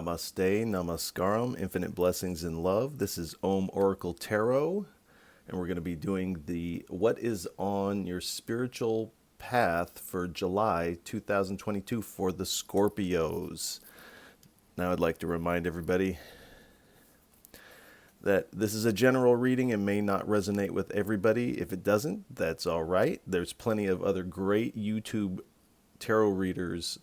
Namaste, Namaskaram, infinite blessings and love. This is Om Oracle Tarot, and we're going to be doing the what is on your spiritual path for July 2022 for the Scorpios. Now I'd like to remind everybody that this is a general reading and may not resonate with everybody. If it doesn't, that's all right. There's plenty of other great YouTube tarot readers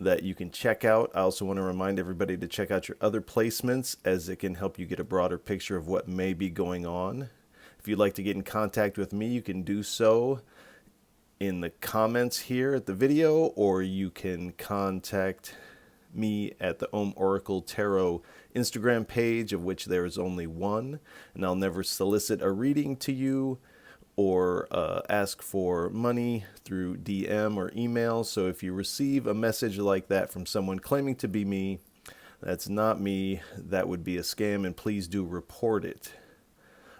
that you can check out. I also want to remind everybody to check out your other placements, as it can help you get a broader picture of what may be going on. If you'd like to get in contact with me, you can do so in the comments here at the video, or you can contact me at the Om Oracle Tarot Instagram page, of which there is only one, and I'll never solicit a reading to you or ask for money through DM or email. So if you receive a message like that from someone claiming to be me, that's not me. That would be a scam, and please do report it.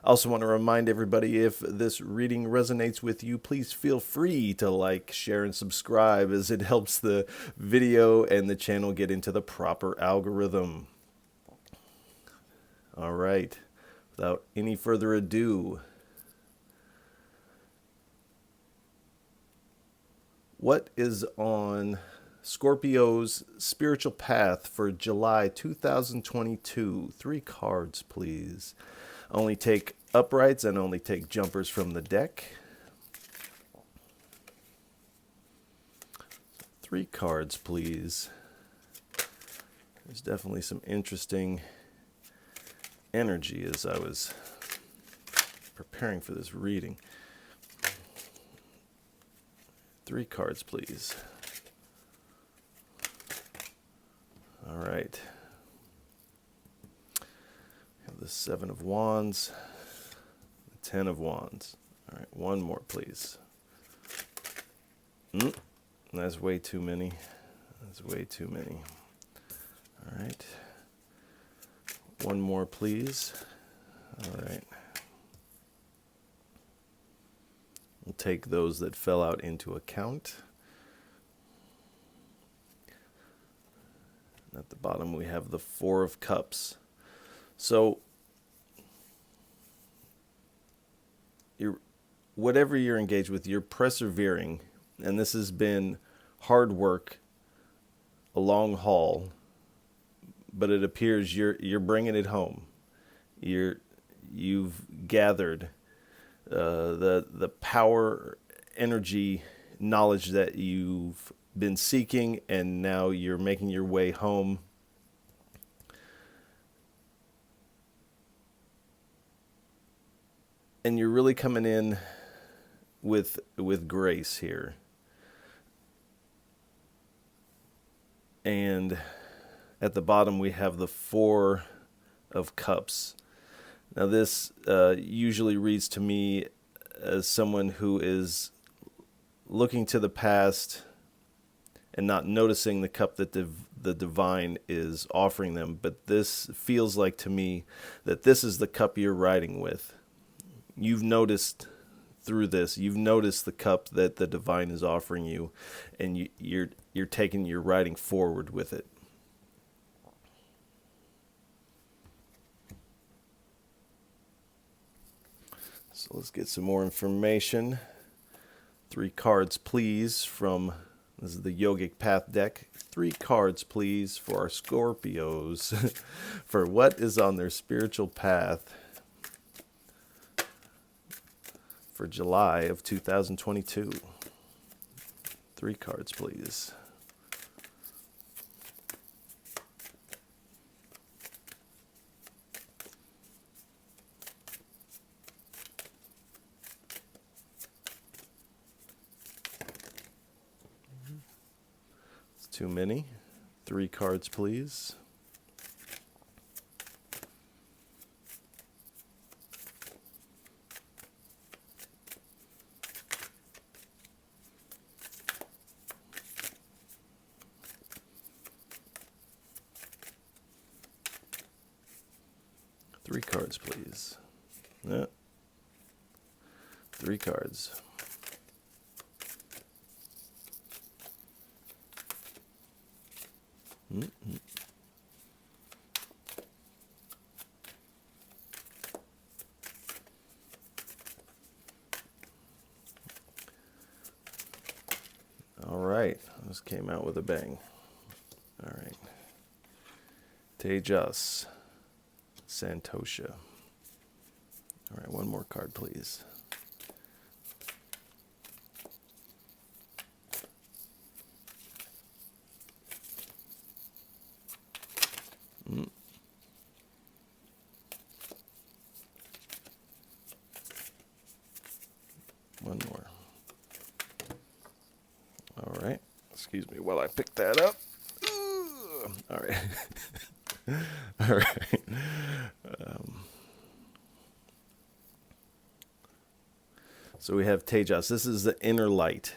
I also want to remind everybody, if this reading resonates with you, please feel free to like, share, and subscribe, as it helps the video and the channel get into the proper algorithm. All right, without any further ado, what is on Scorpio's spiritual path for July 2022? 3 cards, please. Only take uprights and only take jumpers from the deck. 3 cards, please. There's definitely some interesting energy as I was preparing for this reading. 3 cards, please. All right. We have the 7 of Wands, the 10 of Wands. All right, 1 more, please. That's way too many. That's way too many. All right. 1 more, please. All right. We'll take those that fell out into account. At the bottom, we have the 4 of Cups. So, whatever you're engaged with, you're persevering, and this has been hard work, a long haul, but it appears you're bringing it home. You've gathered the power, energy, knowledge that you've been seeking, and now you're making your way home. And you're really coming in with grace here. And at the bottom we have the 4 of Cups. Now this usually reads to me as someone who is looking to the past and not noticing the cup that the divine is offering them. But this feels like to me that this is the cup you're riding with. You've noticed through this, you've noticed the cup that the divine is offering you, and you're riding forward with it. So let's get some more information. 3 cards, please, from, this is the Yogic Path deck. 3 cards, please, for our Scorpios for what is on their spiritual path for July of 2022. 3 cards, please. It's too many. 3 cards, please. Three cards, please. Yeah. 3 cards. right. This came out with a bang. All right. Tejas. Santosha. All right, one more card, please. One more. All right. Excuse me while I pick that up. All right. All right. So we have Tejas. This is the inner light.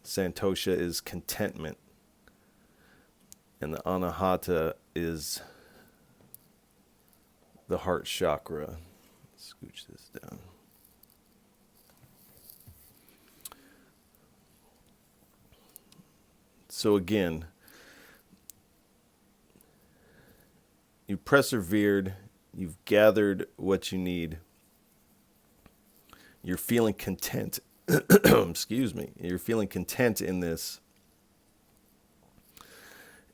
Santosha is contentment. And the Anahata is the heart chakra. Scooch this down. So again, you persevered, you've gathered what you need, you're feeling content, excuse me, you're feeling content in this,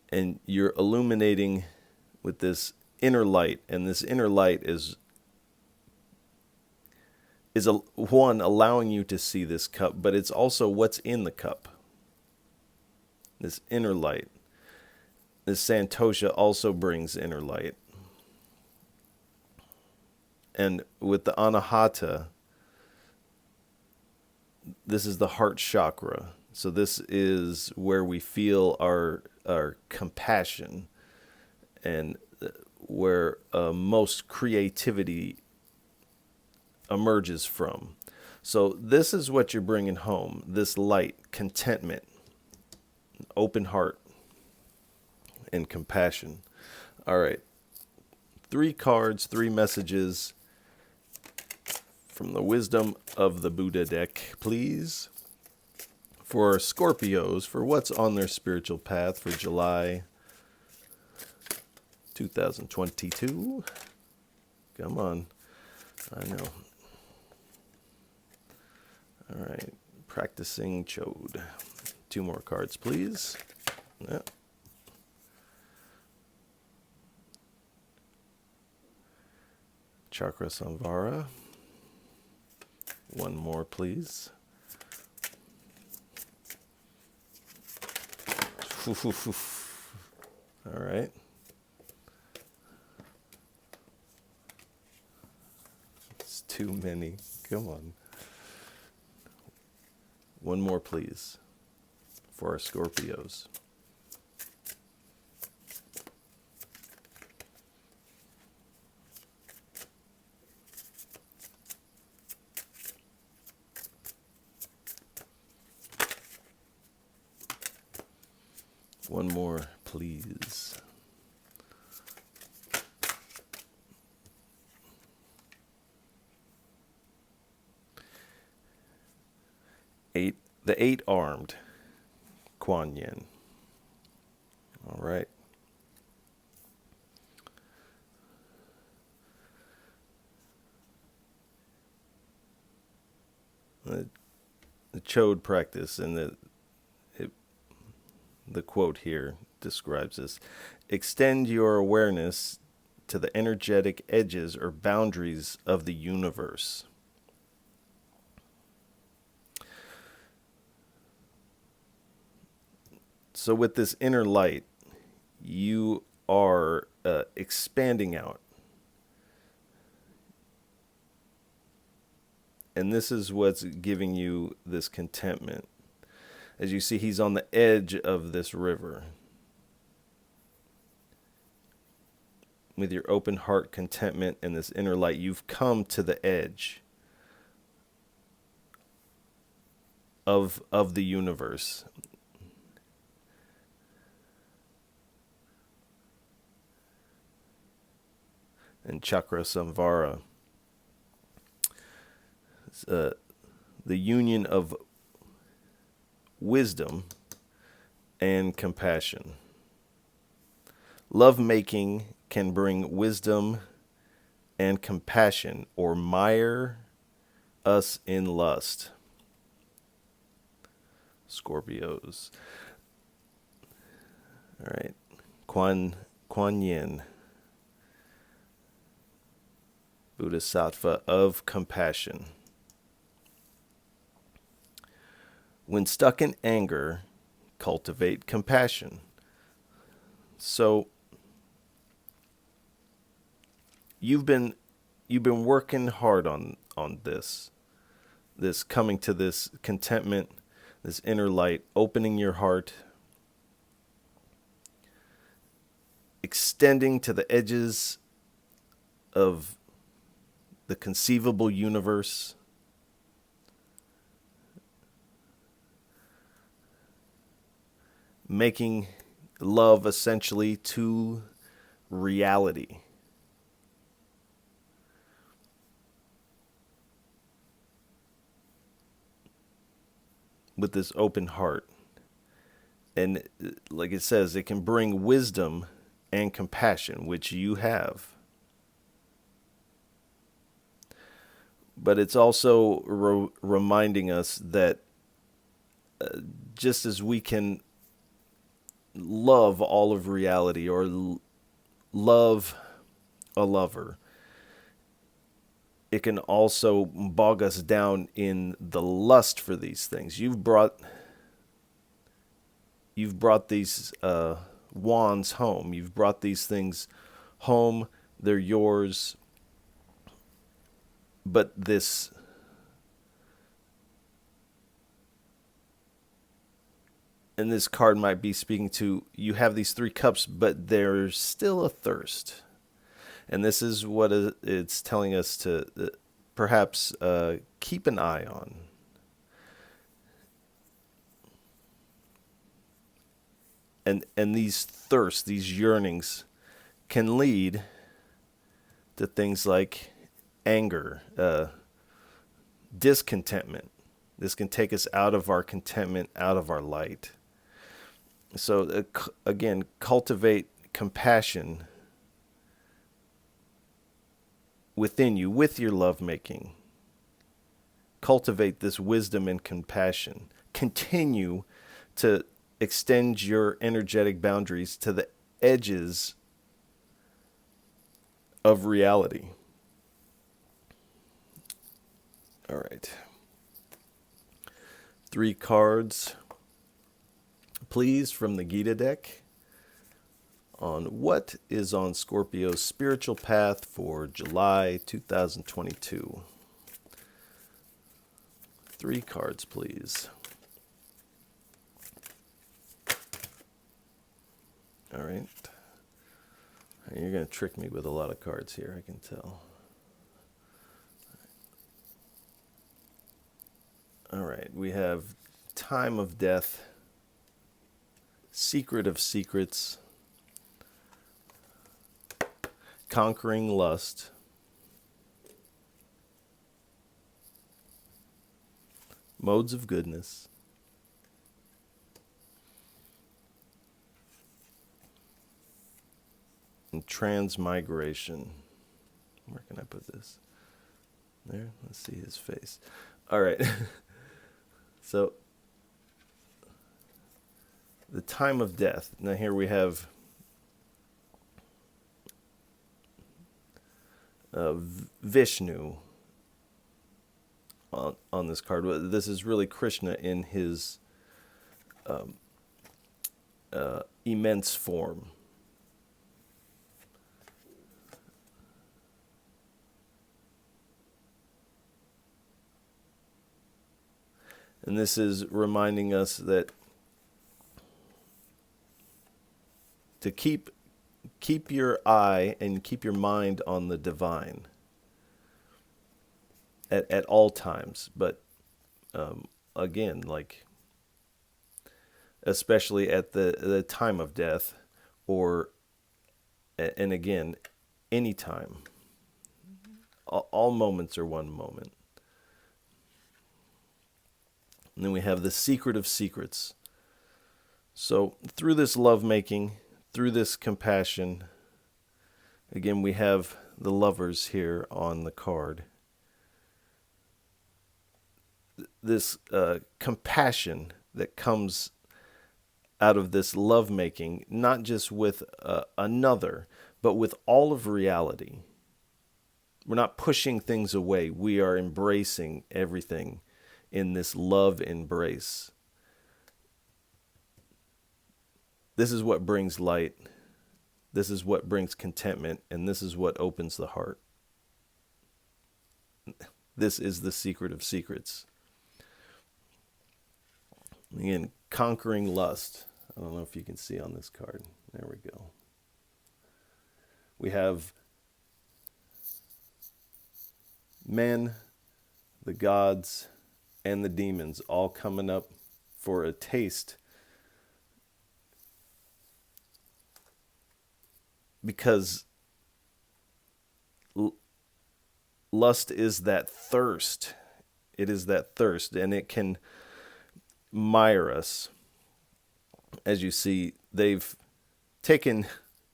and you're illuminating with this inner light, and this inner light is one allowing you to see this cup, but it's also what's in the cup. This inner light. This Santosha also brings inner light. And with the Anahata, this is the heart chakra. So this is where we feel our compassion and where most creativity emerges from. So this is what you're bringing home, this light, contentment, open heart, and compassion. All right. 3 cards, 3 messages from the Wisdom of the Buddha deck, please. For Scorpios, for what's on their spiritual path for July 2022. Come on. I know. All right. Practicing Chode. 2 more cards, please. Yeah. Chakra Samvara. 1 more, please. All right. It's too many. Come on. 1 more, please, for our Scorpios. One more, please. The 8 armed Kuan Yin. All right. The Chode practice and the quote here describes this. Extend your awareness to the energetic edges or boundaries of the universe. So with this inner light, you are expanding out. And this is what's giving you this contentment. As you see, he's on the edge of this river. With your open heart, contentment, and this inner light, you've come to the edge of the universe. And Chakra Samvara, the union of wisdom and compassion. Love-making can bring wisdom and compassion or mire us in lust. Scorpios. All right. Kuan Yin, Bodhisattva of compassion. When stuck in anger, cultivate compassion. So you've been working hard on this coming to this contentment, this inner light, opening your heart, extending to the edges of the conceivable universe, making love essentially to reality. With this open heart. And like it says, it can bring wisdom and compassion, which you have. But it's also reminding us that just as we can love all of reality or love a lover, it can also bog us down in the lust for these things. You've brought these wands home. You've brought these things home. They're yours. But this card might be speaking to, you have these 3 cups, but there's still a thirst. And this is what it's telling us to perhaps keep an eye on. And these thirsts, these yearnings, can lead to things like anger, discontentment. This can take us out of our contentment, out of our light. So again, cultivate compassion within you with your lovemaking. Cultivate this wisdom and compassion. Continue to extend your energetic boundaries to the edges of reality. All right. 3 cards, please, from the Gita deck on what is on Scorpio's spiritual path for July 2022. 3 cards, please. All right. You're going to trick me with a lot of cards here, I can tell. All right. We have Time of Death, Secret of Secrets, Conquering Lust, Modes of Goodness, and Transmigration. Where can I put this? There, let's see his face. All right. So, the Time of Death. Now here we have Vishnu on this card. This is really Krishna in his immense form. And this is reminding us that to keep your eye and keep your mind on the divine at all times. But again, like especially at the time of death, and again, any time. All moments are one moment. And then we have the Secret of Secrets. So through this lovemaking, through this compassion, again, we have the lovers here on the card. This compassion that comes out of this lovemaking, not just with another, but with all of reality. We're not pushing things away. We are embracing everything in this love embrace. This is what brings light. This is what brings contentment, and this is what opens the heart. This is the secret of secrets. Again, conquering lust. I don't know if you can see on this card. There we go. We have men, the gods, and the demons all coming up for a taste, because lust is that thirst. It is that thirst, and it can mire us. As you see, they've taken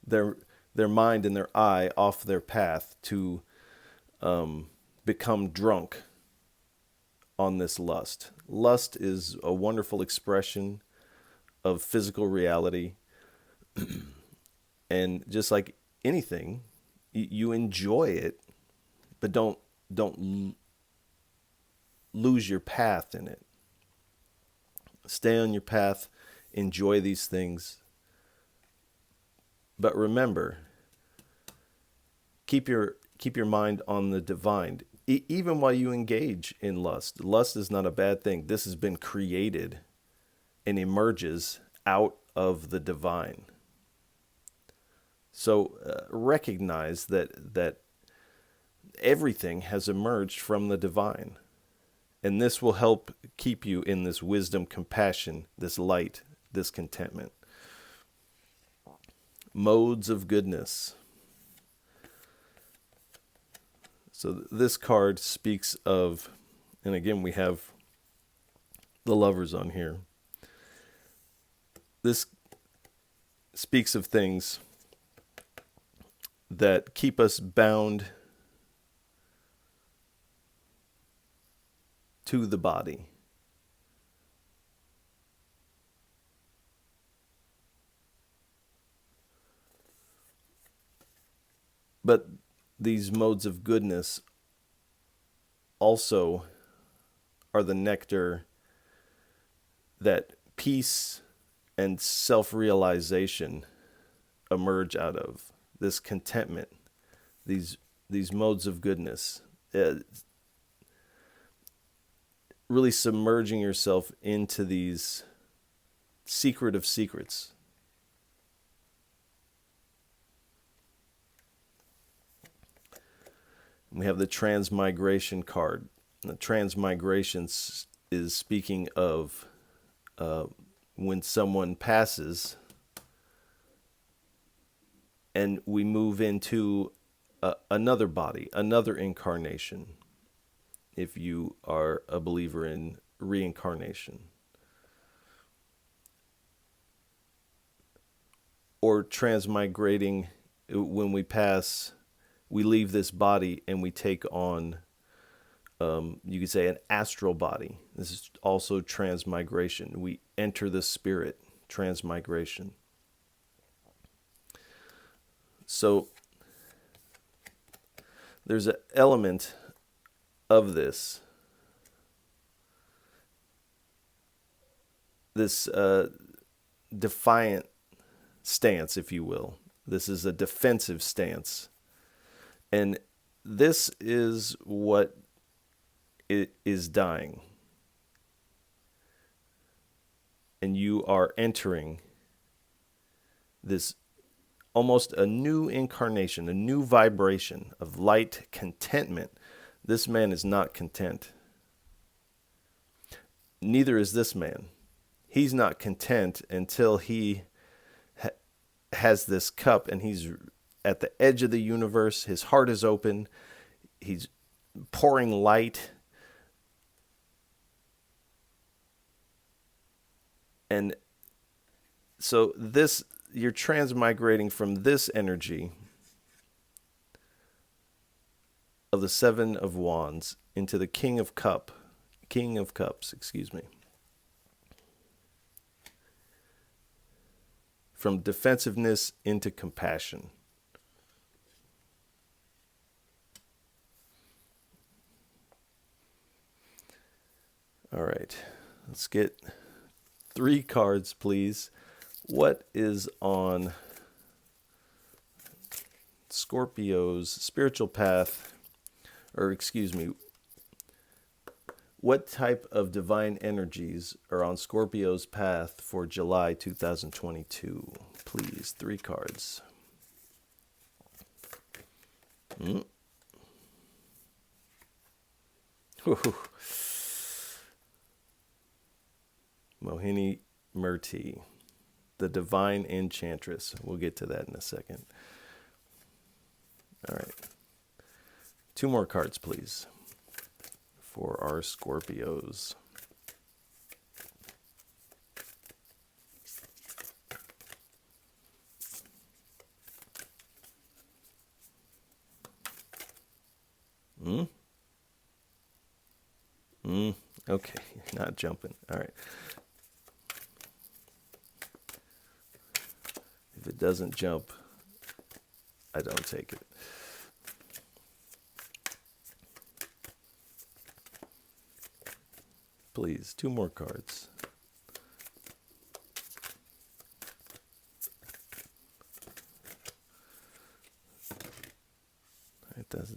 their mind and their eye off their path to become drunk on this lust. Lust is a wonderful expression of physical reality. And just like anything, you enjoy it, but don't lose your path in it. Stay on your path, enjoy these things. But remember, keep your mind on the divine. Even while you engage in lust. Lust is not a bad thing. This has been created and emerges out of the divine. So recognize that everything has emerged from the divine. And this will help keep you in this wisdom, compassion, this light, this contentment. Modes of goodness. So this card speaks of, and again we have the lovers on here. This speaks of things that keep us bound to the body. But these modes of goodness also are the nectar that peace and self-realization emerge out of. This contentment, these modes of goodness, really submerging yourself into these secret of secrets. We have the transmigration card. The transmigration is speaking of when someone passes and we move into another body, another incarnation, if you are a believer in reincarnation. Or transmigrating, when we pass, we leave this body and we take on, you could say, an astral body. This is also transmigration. We enter the spirit, transmigration. So there's an element of this defiant stance, if you will. This is a defensive stance. And this is what it is dying. And you are entering this almost a new incarnation, a new vibration of light, contentment. This man is not content. Neither is this man. He's not content until he has this cup and he's at the edge of the universe. His heart is open. He's pouring light. And so this, you're transmigrating from this energy of the Seven of Wands into the King of Cups, excuse me. from defensiveness into compassion. All right, let's get 3 cards, please. What is on Scorpio's spiritual path, or excuse me, what type of divine energies are on Scorpio's path for July 2022? Please, 3 cards. Mohini Murti, the divine enchantress. We'll get to that in a second. All right. 2 more cards, please, for our Scorpios. Okay, not jumping. All right. If it doesn't jump, I don't take it. Please, 2 more cards.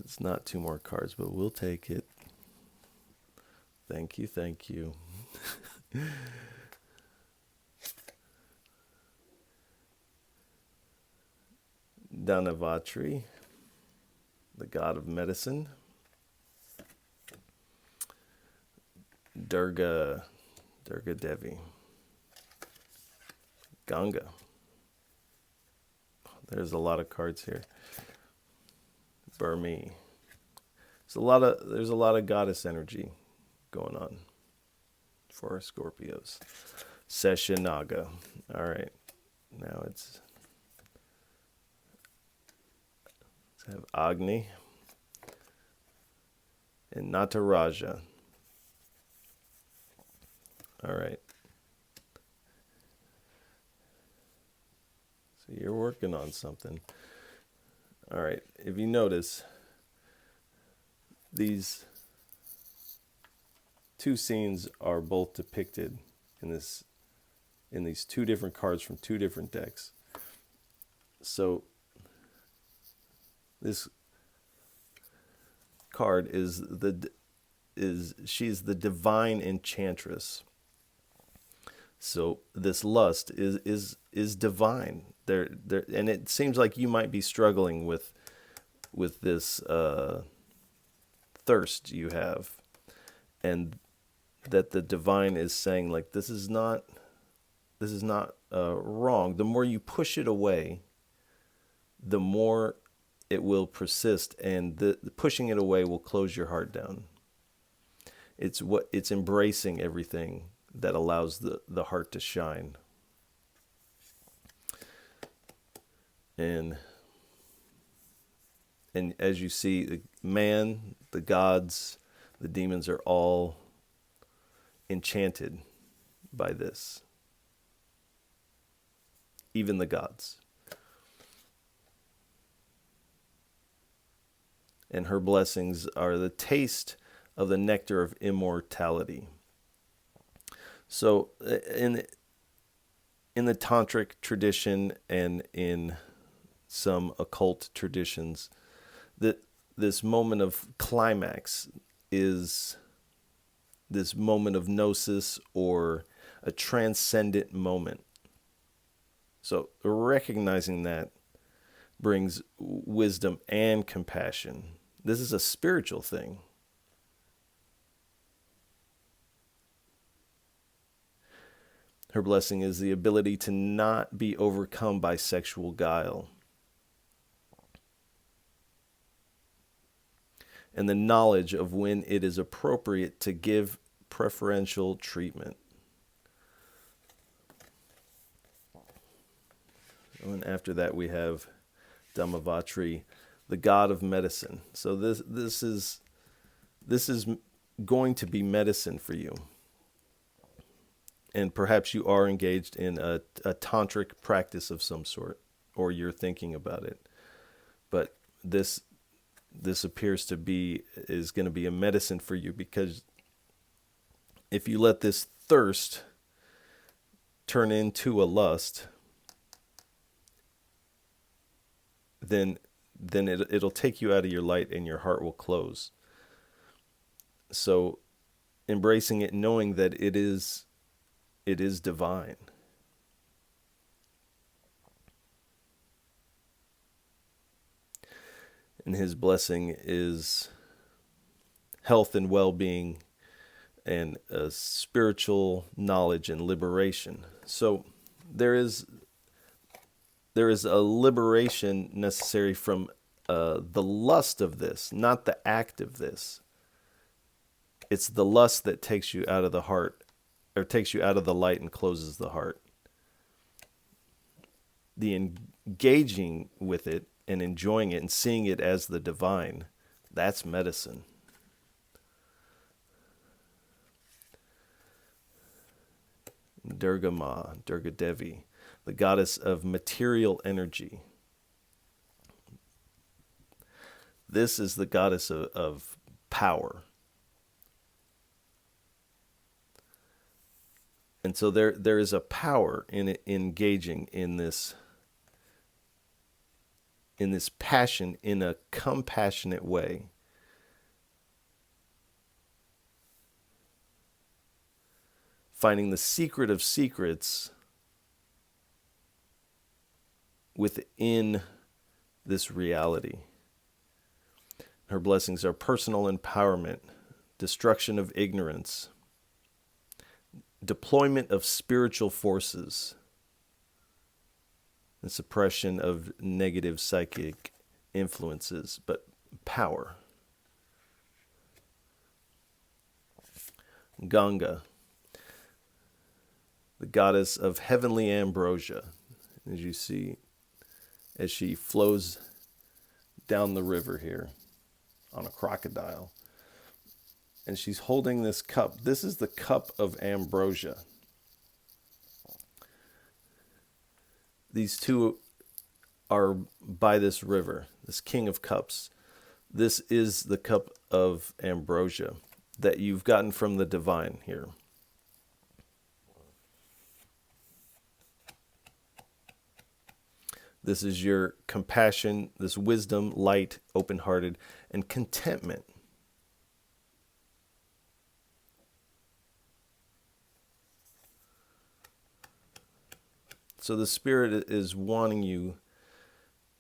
It's not 2 more cards, but we'll take it. Thank you, thank you. Dhanavatri, the god of medicine. Durga Devi. Ganga. There's a lot of cards here. Burmi. There's a lot of goddess energy going on for our Scorpios. Seshanaga. All right. Now let's have Agni and Nataraja. All right. So you're working on something. All right. If you notice, these 2 scenes are both depicted in these 2 different cards from 2 different decks. So this card she's the divine enchantress. So this lust is divine. There, and it seems like you might be struggling with this thirst you have, and that the divine is saying, like, this is not wrong. The more you push it away, the more it will persist, and the pushing it away will close your heart down. It's embracing everything that allows the heart to shine. And as you see, the man, the gods, the demons are all enchanted by this. Even the gods. And her blessings are the taste of the nectar of immortality. So in the tantric tradition and in some occult traditions, this moment of climax is this moment of gnosis or a transcendent moment. So recognizing that brings wisdom and compassion. This is a spiritual thing. Her blessing is the ability to not be overcome by sexual guile. And the knowledge of when it is appropriate to give preferential treatment. And after that we have Dhamavatri, the god of medicine. So this is going to be medicine for you. and perhaps you are engaged in a tantric practice of some sort, or you're thinking about it. But this appears to be is going to be a medicine for you, because if you let this thirst turn into a lust, then it'll take you out of your light and your heart will close. So embracing it, knowing that it is divine. And his blessing is health and well-being and spiritual knowledge and liberation. So there is a liberation necessary from the lust of this, not the act of this. It's the lust that takes you out of the heart, or takes you out of the light and closes the heart. The engaging with it and enjoying it and seeing it as the divine, that's medicine. Durga Ma, Durga Devi, the goddess of material energy. This is the goddess of power. And so there is a power in it, engaging in this passion in a compassionate way. Finding the secret of secrets within this reality. Her blessings are personal empowerment, destruction of ignorance, deployment of spiritual forces, and suppression of negative psychic influences, but power. Ganga, the goddess of heavenly ambrosia, as you see, as she flows down the river here on a crocodile. And she's holding this cup. This is the cup of ambrosia. These two are by this river, this King of Cups. This is the cup of ambrosia that you've gotten from the divine here. This is your compassion, this wisdom, light, open-hearted, and contentment. So the Spirit is wanting you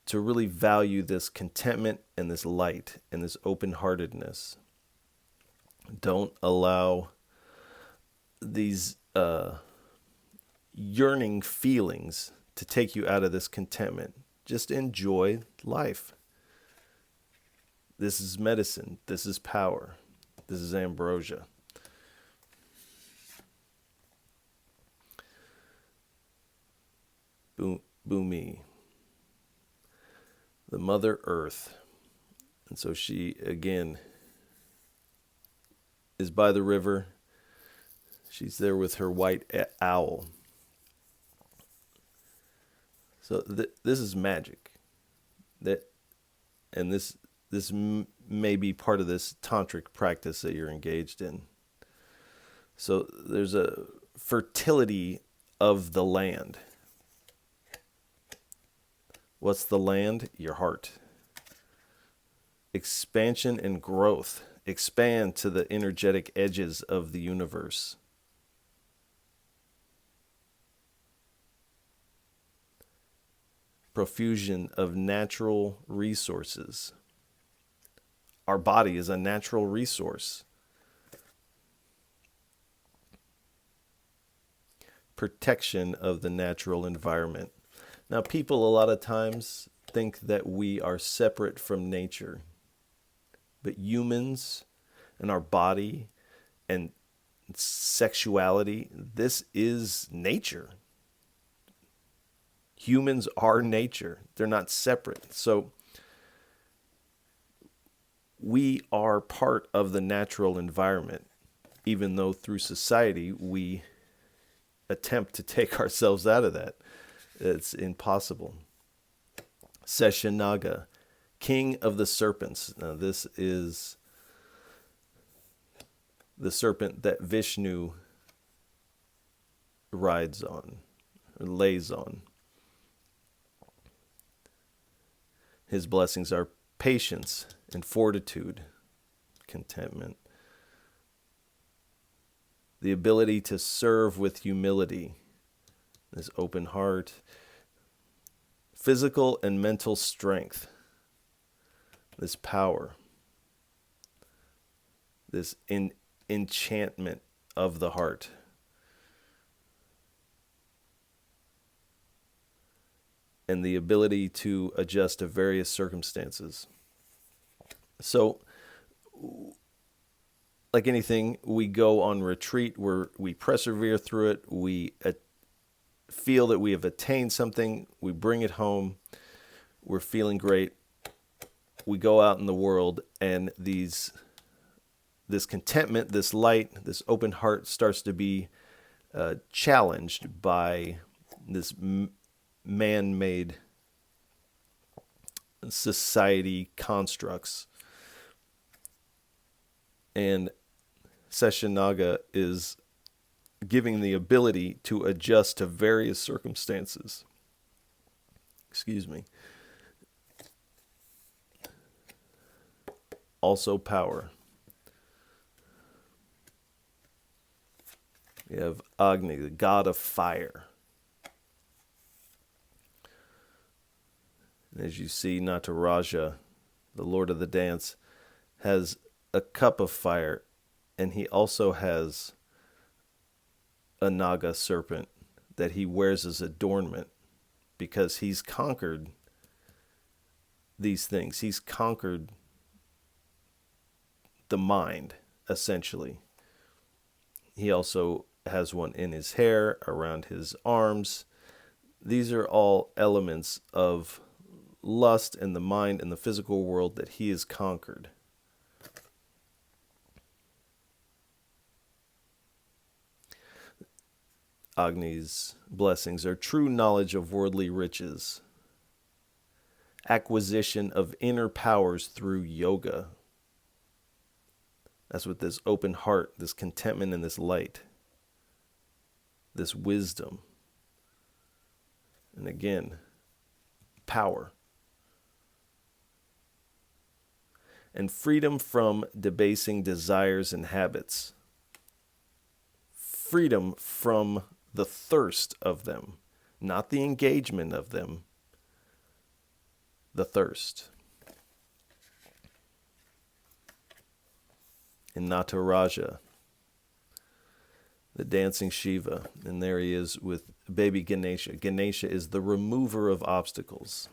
to really value this contentment and this light and this open-heartedness. Don't allow these yearning feelings to take you out of this contentment. Just enjoy life. This is medicine. This is power. This is ambrosia. Bhumi, the Mother Earth. And so she, again, is by the river. She's there with her white owl. So this is magic. And this may be part of this tantric practice that you're engaged in. So there's a fertility of the land. What's the land? Your heart. Expansion and growth. Expand to the energetic edges of the universe. Profusion of natural resources. Our body is a natural resource. Protection of the natural environment. Now, people a lot of times think that we are separate from nature, but humans and our body and sexuality, this is nature. Humans are nature. They're not separate. So we are part of the natural environment, even though through society we attempt to take ourselves out of that. It's impossible. Seshanaga, king of the serpents. Now, this is the serpent that Vishnu rides on, or lays on. His blessings are patience and fortitude, contentment, the ability to serve with humility, this open heart, physical and mental strength, this power, this enchantment of the heart. And the ability to adjust to various circumstances. So, like anything, we go on retreat where we persevere through it. We feel that we have attained something. We bring it home. We're feeling great. We go out in the world, and this contentment, this light, this open heart starts to be challenged by this man-made society constructs. And Seshanaga is giving the ability to adjust to various circumstances. Excuse me. Also power. We have Agni, the god of fire. And as you see, Nataraja, the lord of the dance, has a cup of fire, and he also has a Naga serpent that he wears as adornment because he's conquered these things. He's conquered the mind, essentially. He also has one in his hair, around his arms. These are all elements of lust in the mind and the physical world that he has conquered. Agni's blessings are true knowledge of worldly riches, acquisition of inner powers through yoga. That's what this open heart, this contentment and this light, this wisdom, and again, power. And freedom from debasing desires and habits. Freedom from the thirst of them, not the engagement of them, the thirst. And Nataraja, the dancing Shiva, and there he is with baby Ganesha. Ganesha is the remover of obstacles.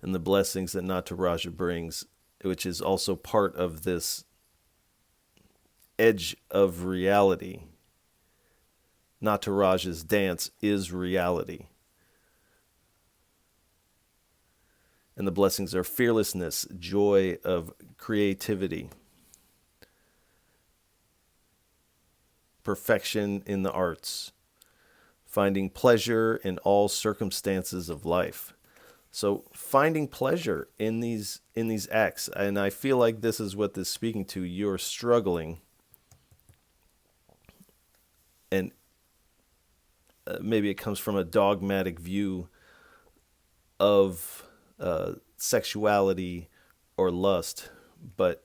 And the blessings that Nataraja brings, which is also part of this edge of reality. Nataraja's dance is reality. And the blessings are fearlessness, joy of creativity, perfection in the arts, finding pleasure in all circumstances of life. So finding pleasure in these acts, and I feel like this is what this is speaking to. You're struggling, and maybe it comes from a dogmatic view of sexuality or lust, but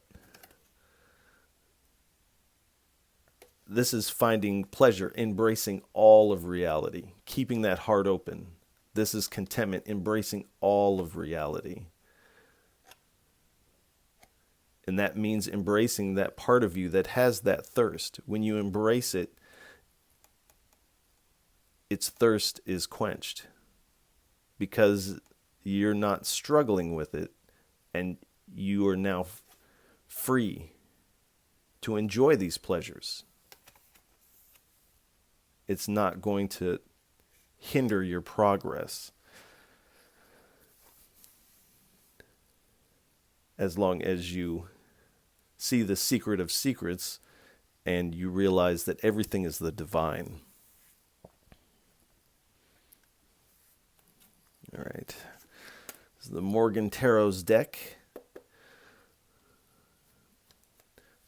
this is finding pleasure, embracing all of reality, keeping that heart open. This is contentment, embracing all of reality. And that means embracing that part of you that has that thirst. When you embrace it, its thirst is quenched because you're not struggling with it, and you are now free to enjoy these pleasures. It's not going to hinder your progress as long as you see the secret of secrets and you realize that everything is the divine. All right. This is the Morgan Tarot's deck.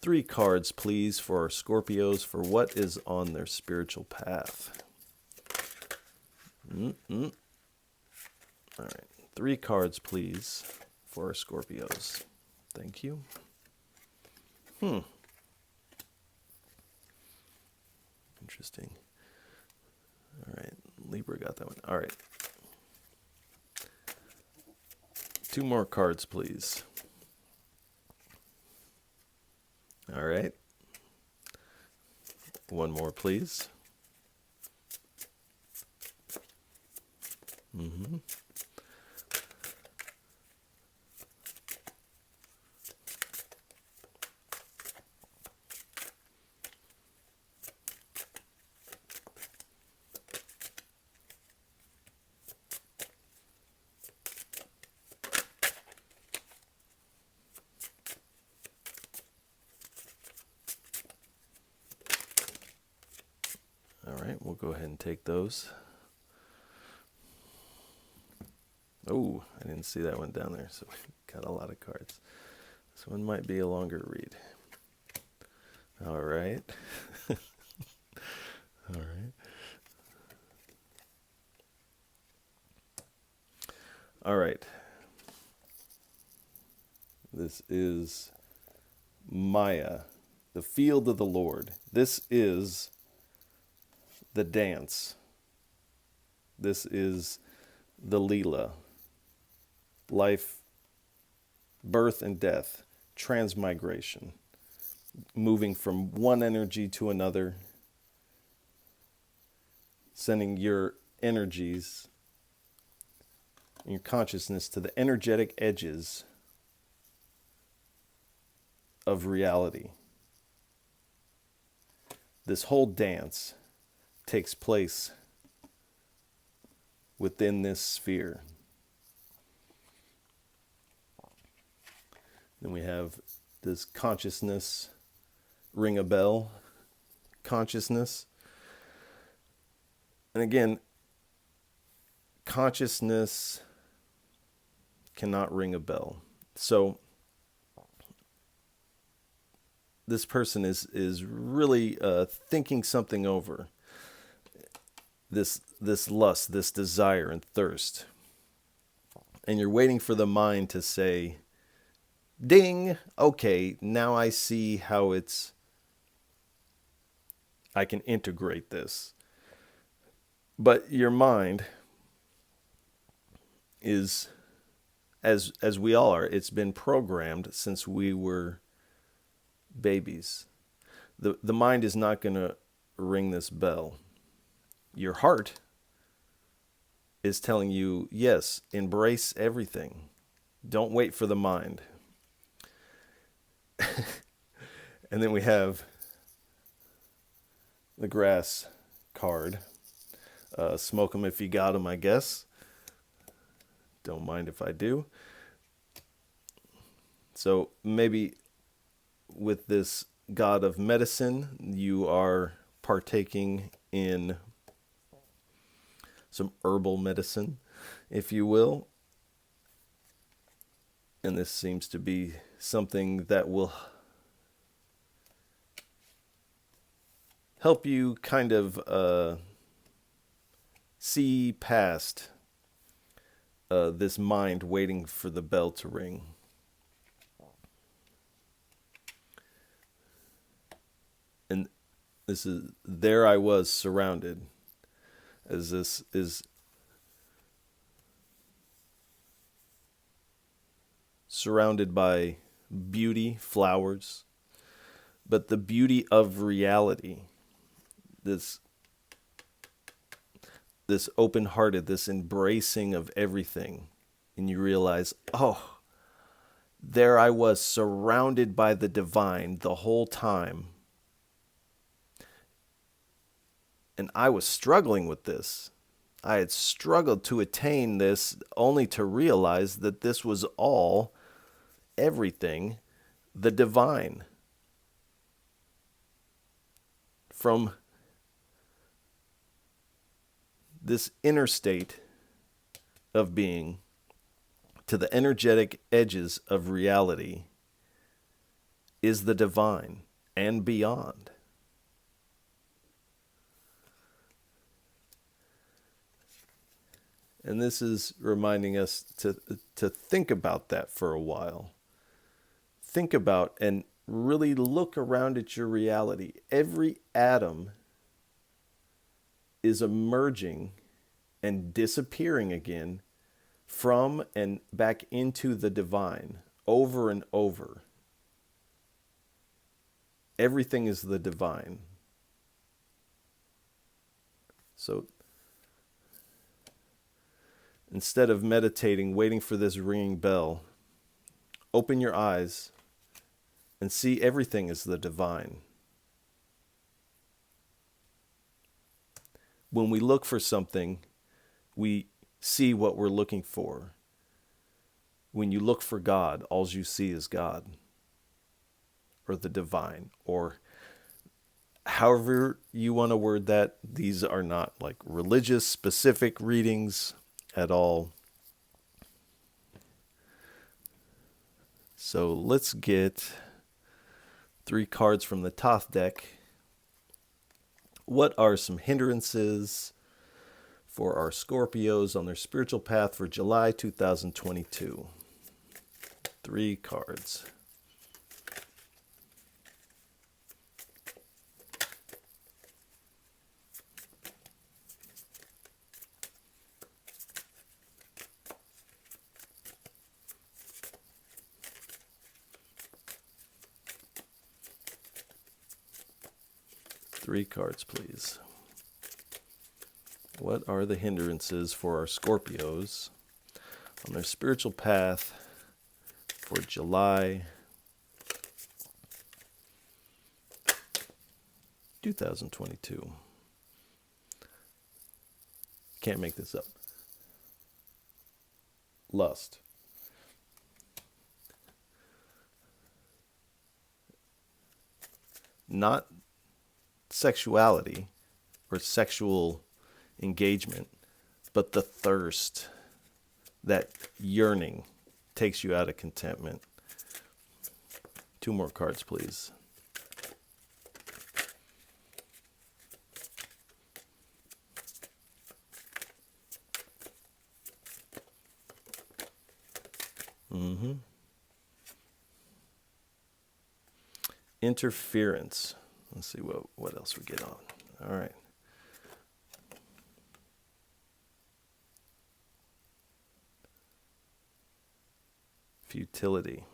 3 cards, please, for our Scorpios for what is on their spiritual path. All right. 3 cards, please, for our Scorpios. Thank you. Interesting. All right. Libra got that one. All right. 2 more cards, please. All right. 1 more, please. All right, we'll go ahead and take those. Oh, I didn't see that one down there, so we got a lot of cards. This one might be a longer read. All right. All right. All right. This is Maya, the field of the Lord. This is the dance. This is the Leela. Life, birth and death, transmigration, moving from one energy to another, sending your energies, your consciousness to the energetic edges of reality. This whole dance takes place within this sphere. Then we have this consciousness, ring a bell, consciousness. And again, consciousness cannot ring a bell. So this person is really thinking something over. This lust, this desire and thirst. And you're waiting for the mind to say, ding, okay, now I see how I can integrate this. But your mind is, as we all are, it's been programmed since we were babies. The mind is not going to ring this bell. Your heart is telling you, yes, embrace everything. Don't wait for the mind. And then we have the grass card. Smoke 'em if you got 'em, I guess. Don't mind if I do. So maybe with this god of medicine, you are partaking in some herbal medicine, if you will. And this seems to be something that will help you kind of see past this mind waiting for the bell to ring. And this is, there I was surrounded, as this is surrounded by beauty, flowers, but the beauty of reality, this open-hearted, this embracing of everything, and you realize, oh, there I was surrounded by the divine the whole time, and I was struggling with this. I had struggled to attain this, only to realize that this was all, everything, the divine. from this inner state of being to the energetic edges of reality is the divine and beyond. And this is reminding us to think about that for a while. Think about and really look around at your reality. Every atom is emerging and disappearing again from and back into the divine over and over. Everything is the divine. So instead of meditating, waiting for this ringing bell, open your eyes and see everything as the divine. When we look for something, we see what we're looking for. When you look for God, all you see is God, or the divine, or however you want to word that. These are not like religious specific readings at all. So let's get 3 cards from the Thoth deck. What are some hindrances for our Scorpios on their spiritual path for July 2022? 3 cards. Three cards, please. What are the hindrances for our Scorpios on their spiritual path for July 2022? Can't make this up. Lust. Not sexuality or sexual engagement, but the thirst, that yearning takes you out of contentment. 2 more cards, please. Interference. Let's see what else we get on. All right. Futility.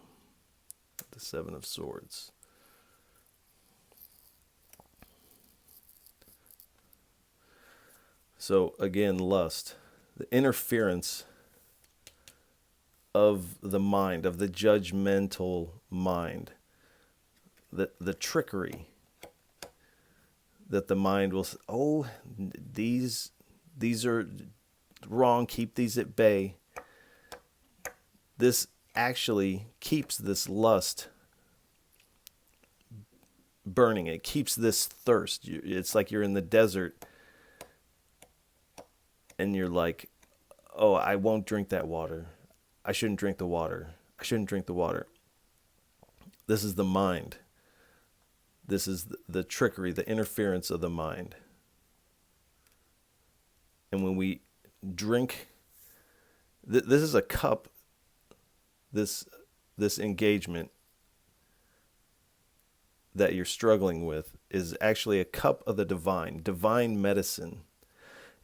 The 7 of Swords. So again, lust. The interference of the mind, of the judgmental mind. The trickery that the mind will say, oh, these are wrong, keep these at bay. This actually keeps this lust burning. It keeps this thirst. It's like you're in the desert and you're like, oh, I won't drink that water. I shouldn't drink the water. I shouldn't drink the water. This is the mind. This is the trickery, the interference of the mind. And when we drink, this is a cup, this engagement that you're struggling with is actually a cup of the divine medicine.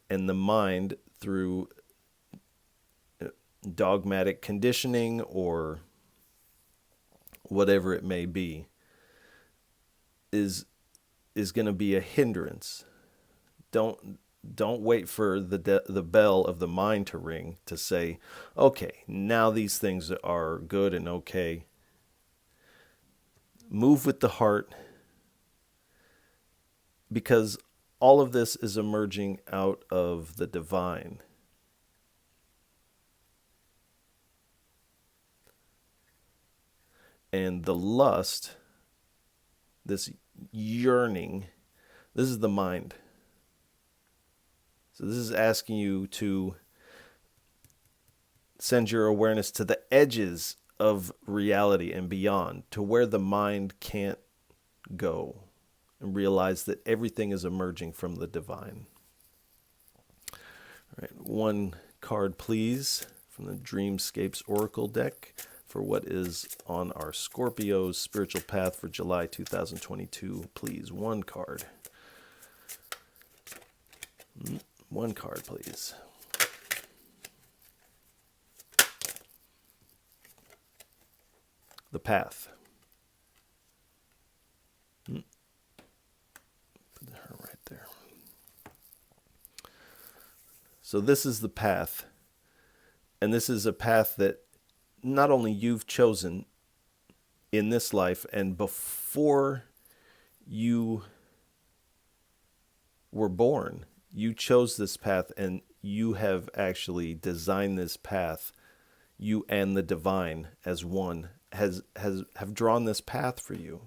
And the mind, through dogmatic conditioning or whatever it may be, is going to be a hindrance. Don't wait for the bell of the mind to ring to say, okay, now these things are good and okay. Move with the heart, because all of this is emerging out of the divine. And the lust, this yearning This is the mind. So this is asking you to send your awareness to the edges of reality and beyond, to where the mind can't go, and realize that everything is emerging from the divine. All right, one card, please, from the Dreamscapes Oracle deck for what is on our Scorpio's spiritual path for July 2022. Please, one card. One card, please. The path. Put her right there. So this is the path. And this is a path that not only you've chosen in this life, and before you were born, you chose this path, and you have actually designed this path. You and the divine as one have drawn this path for you.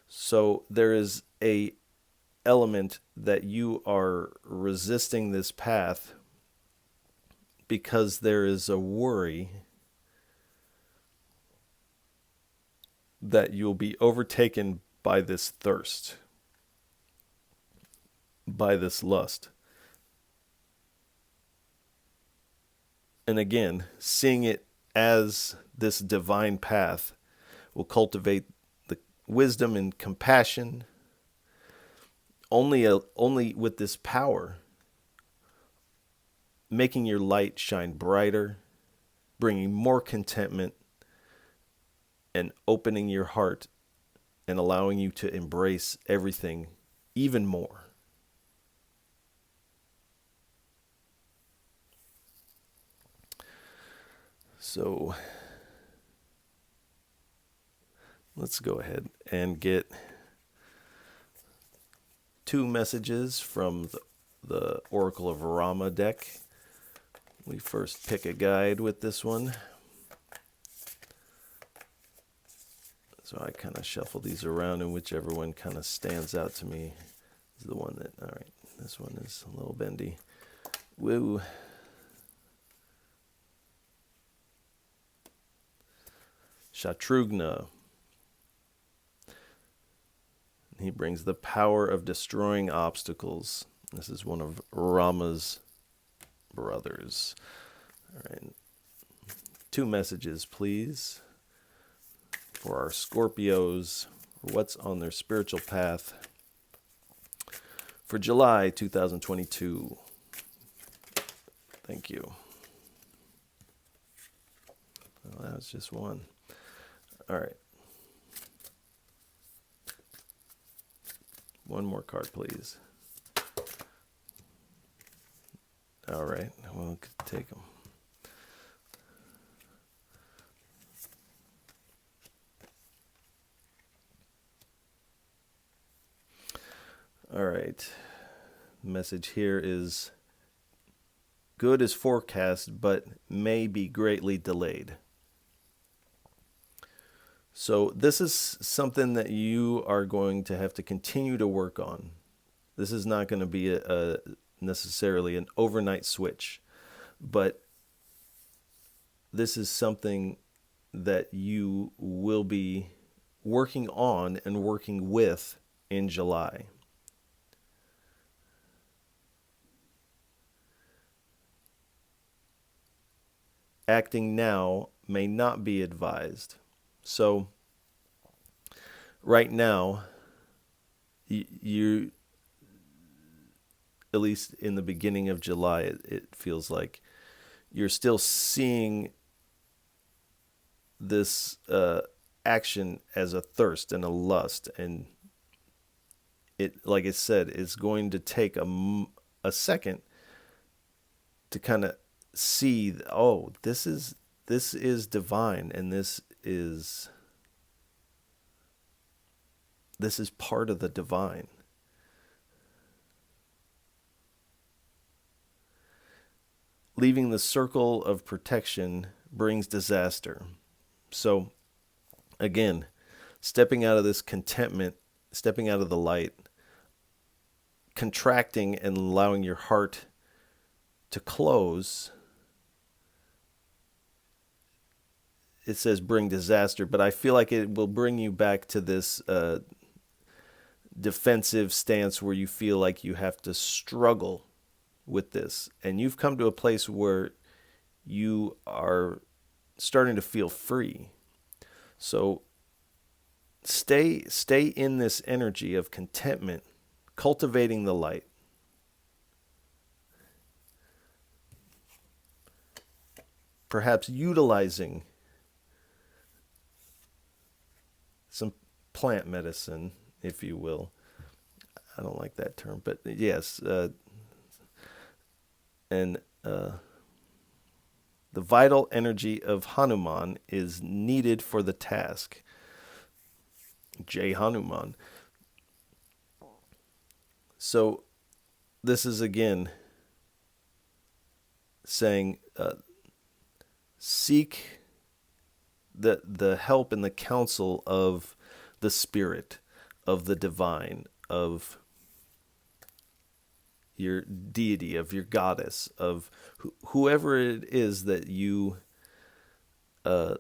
So there is a element that you are resisting this path because there is a worry that you'll be overtaken by this thirst, by this lust. And again, seeing it as this divine path will cultivate the wisdom and compassion. Only with this power, making your light shine brighter, bringing more contentment, and opening your heart and allowing you to embrace everything even more. So let's go ahead and get two messages from the Oracle of Rama deck. We first pick a guide with this one. So I kind of shuffle these around, and whichever one kind of stands out to me is the one that, all right, this one is a little bendy. Woo. Shatrugna. He brings the power of destroying obstacles. This is one of Rama's brothers. All right. Two messages, please, for our Scorpios, what's on their spiritual path for July 2022. Thank you. Well, that was just one. All right. One more card, please. All right. We'll take them. All right. Message here is: good is forecast, but may be greatly delayed. So this is something that you are going to have to continue to work on. This is not going to be a necessarily an overnight switch, but this is something that you will be working on and working with in July. Acting now may not be advised. So right now, you, at least in the beginning of July, it feels like you're still seeing this action as a thirst and a lust. And it, like I said, is going to take a second to kind of see, oh, this is divine, and this is part of the divine. Leaving the circle of protection brings disaster. So again, stepping out of this contentment, stepping out of the light, contracting and allowing your heart to close, it says bring disaster, but I feel like it will bring you back to this defensive stance where you feel like you have to struggle with this. And you've come to a place where you are starting to feel free. So stay in this energy of contentment, cultivating the light. Perhaps utilizing some plant medicine, if you will. I don't like that term, but yes. And the vital energy of Hanuman is needed for the task. Jai Hanuman. So this is again saying seek the help and the counsel of the spirit, of the divine, of your deity, of your goddess, of whoever it is that you go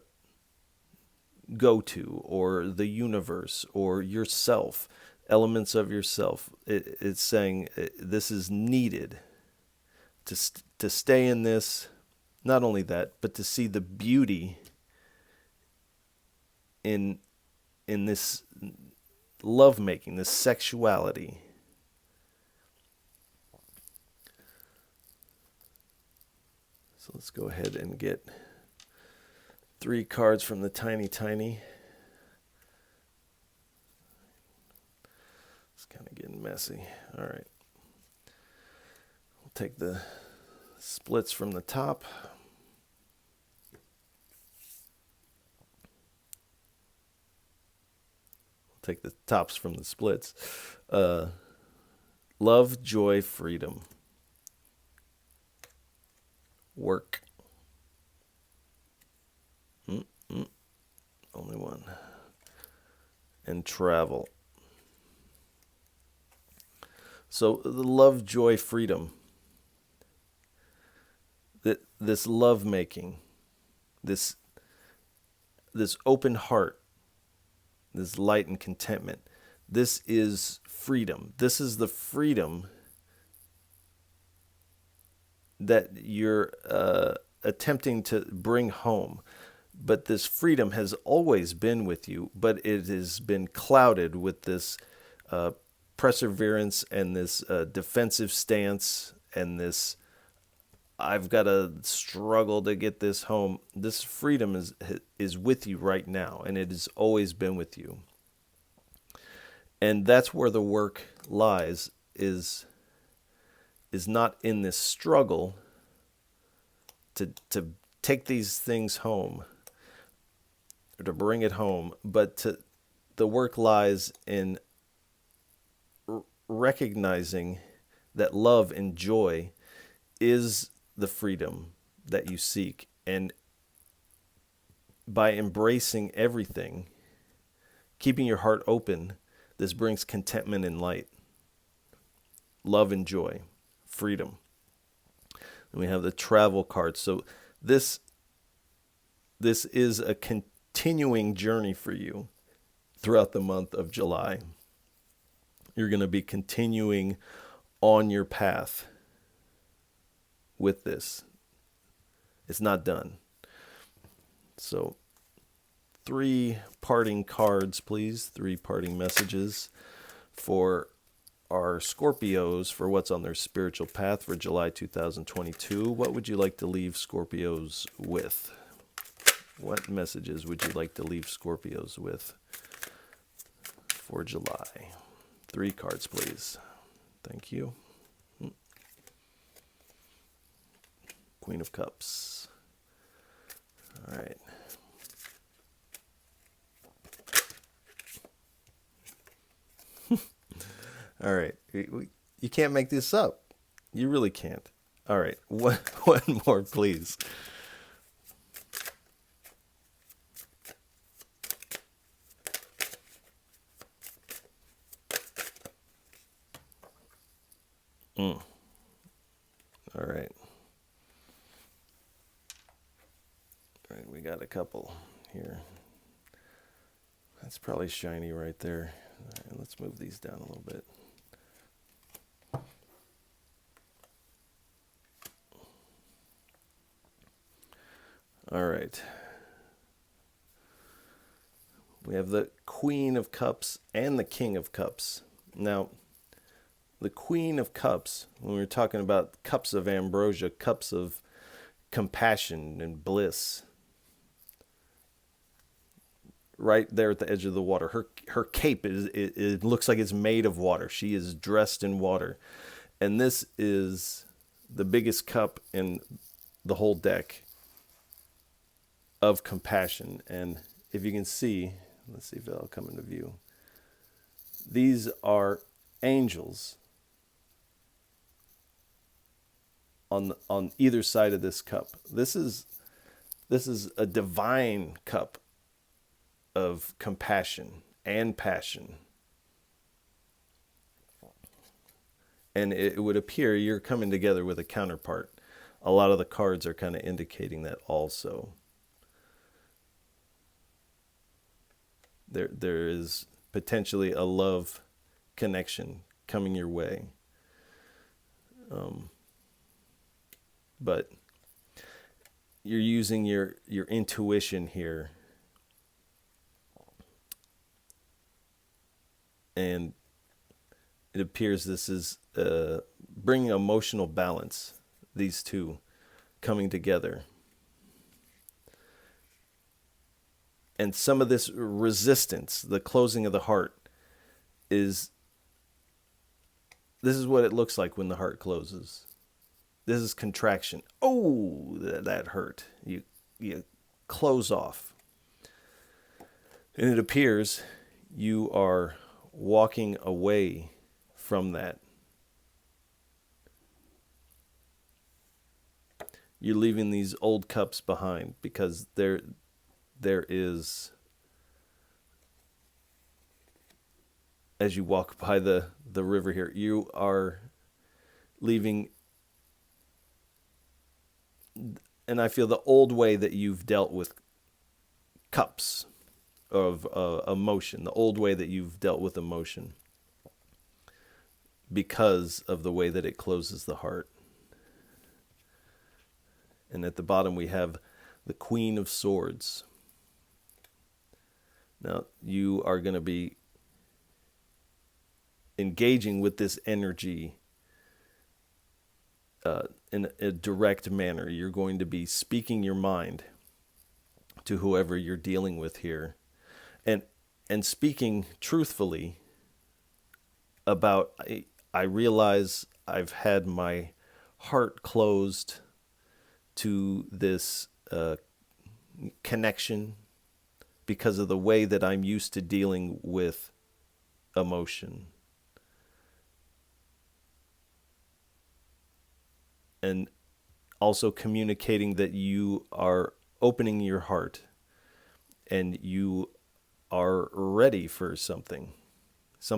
to, or the universe, or yourself, elements of yourself. It's saying this is needed to stay in this. Not only that, but to see the beauty in this lovemaking, this sexuality. So let's go ahead and get 3 cards from the Tiny. It's kind of getting messy. All right. We'll take the splits from the top. We'll take the tops from the splits. Love, joy, freedom. Work. Only one. And travel. So the love, joy, freedom. This love making, this open heart, this light and contentment. This is freedom. This is the freedom that you're attempting to bring home. But this freedom has always been with you, but it has been clouded with this perseverance and this defensive stance and this I've got to struggle to get this home. This freedom is with you right now, and it has always been with you. And that's where the work lies, is not in this struggle to take these things home, or to bring it home, but the work lies in recognizing that love and joy is the freedom that you seek. And by embracing everything, keeping your heart open, this brings contentment and light, love and joy, freedom. And we have the travel card. So this is a continuing journey for you throughout the month of July. You're going to be continuing on your path with this. It's not done. So 3 parting cards, please. 3 parting messages for our Scorpios for what's on their spiritual path for July 2022. What would you like to leave Scorpios with? What messages would you like to leave Scorpios with for July? 3 cards, please. Thank you. Queen of Cups. All right. All right. You can't make this up. You really can't. All right. One more, please. Mm. All right. All right, we got a couple here. That's probably shiny right there. All right, let's move these down a little bit. All right. We have the Queen of Cups and the King of Cups. Now, the Queen of Cups, when we're talking about cups of ambrosia, cups of compassion and bliss, right there at the edge of the water. Her cape it looks like it's made of water. She is dressed in water. And this is the biggest cup in the whole deck of compassion. And if you can see, let's see if that'll come into view. These are angels on either side of this cup. This is a divine cup of compassion and passion. And it would appear you're coming together with a counterpart. A lot of the cards are kind of indicating that also. There is potentially a love connection coming your way. But you're using your intuition here. And it appears this is bringing emotional balance, these two coming together. And some of this resistance, the closing of the heart, this is what it looks like when the heart closes. This is contraction. Oh, that hurt. You close off. And it appears you are walking away from that. You're leaving these old cups behind because there is, as you walk by the river here, you are leaving, and I feel the old way that you've dealt with cups of emotion, the old way that you've dealt with emotion, because of the way that it closes the heart. And at the bottom we have the Queen of Swords. Now you are going to be engaging with this energy in a direct manner. You're going to be speaking your mind to whoever you're dealing with here, and speaking truthfully about, I realize I've had my heart closed to this connection because of the way that I'm used to dealing with emotion. And also communicating that you are opening your heart and you are ready for something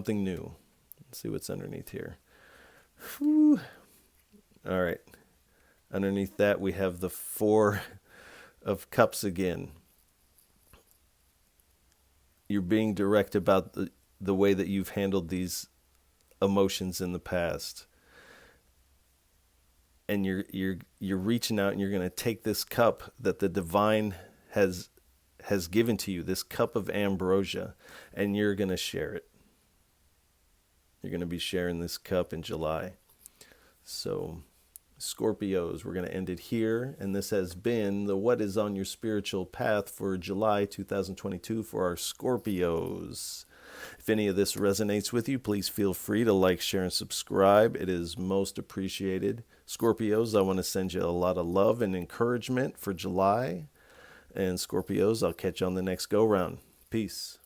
new. Let's see what's underneath here. Whew. All right. Underneath that, we have the Four of Cups again. You're being direct about the way that you've handled these emotions in the past. And you're reaching out and you're going to take this cup that the divine has given to you, this cup of ambrosia, and you're going to share it. You're going to be sharing this cup in July. So, Scorpios, we're going to end it here. And this has been the What is on Your Spiritual Path for July 2022 for our Scorpios. If any of this resonates with you, please feel free to like, share, and subscribe. It is most appreciated. Scorpios, I want to send you a lot of love and encouragement for July. And Scorpios, I'll catch you on the next go-round. Peace.